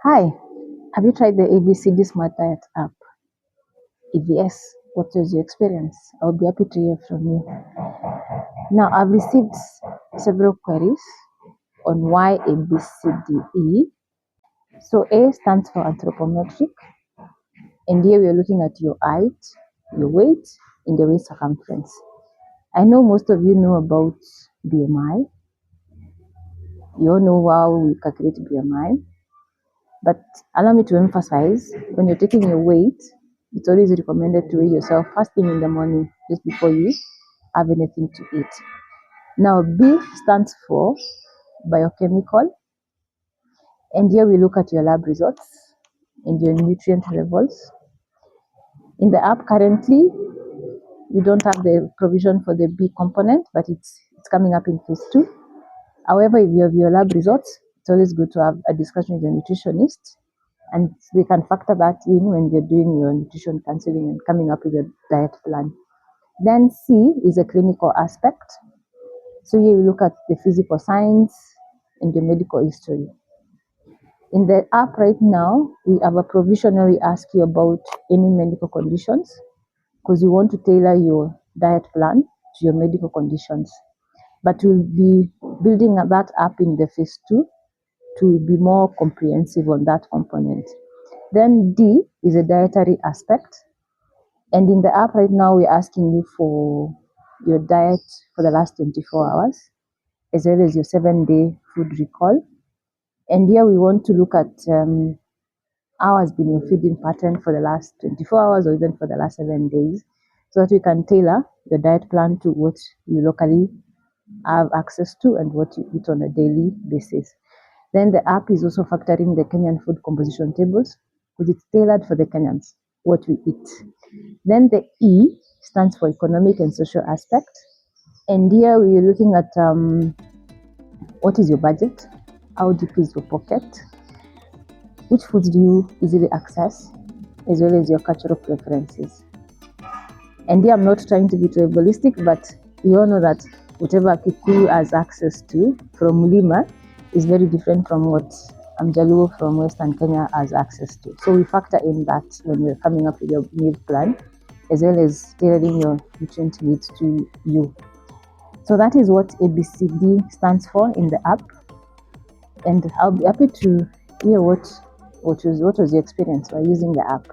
Hi, have you tried the ABCD Smart Diet app? If yes, what was your experience? I'll be happy to hear from you. Now, I've received several queries on why ABCDE. So, A stands for anthropometric, and here we're looking at your height, your weight, and your waist circumference. I know most of you know about BMI. You all know how we calculate BMI. But allow me to emphasize, when you're taking your weight, it's always recommended to weigh yourself first thing in the morning, just before you have anything to eat. Now, B stands for biochemical, and here we look at your lab results and your nutrient levels. In the app currently, you don't have the provision for the B component, but it's coming up in phase 2. However, if you have your lab results, it's always good to have a discussion with the nutritionist, and they can factor that in when they're doing your nutrition counseling and coming up with a diet plan. Then C is a clinical aspect. So here we look at the physical signs and the medical history. In the app right now, we have a provision where we ask you about any medical conditions because we want to tailor your diet plan to your medical conditions. But we'll be building that up in the phase 2 to be more comprehensive on that component. Then D is a dietary aspect. And in the app right now, we're asking you for your diet for the last 24 hours, as well as your 7-day food recall. And here we want to look at how has been your feeding pattern for the last 24 hours or even for the last 7 days, so that we can tailor your diet plan to what you locally have access to and what you eat on a daily basis. Then the app is also factoring the Kenyan food composition tables because it's tailored for the Kenyans, what we eat. Then the E stands for economic and social aspect. And here we are looking at what is your budget, how deep is your pocket, which foods do you easily access, as well as your cultural preferences. And here I'm not trying to be tribalistic, but you all know that whatever Kikuyu has access to from Lima is very different from what Jaluo from Western Kenya has access to. So we factor in that when we're coming up with your meal plan, as well as tailoring your nutrient needs to you. So that is what ABCD stands for in the app. And I'll be happy to hear what was your experience by using the app.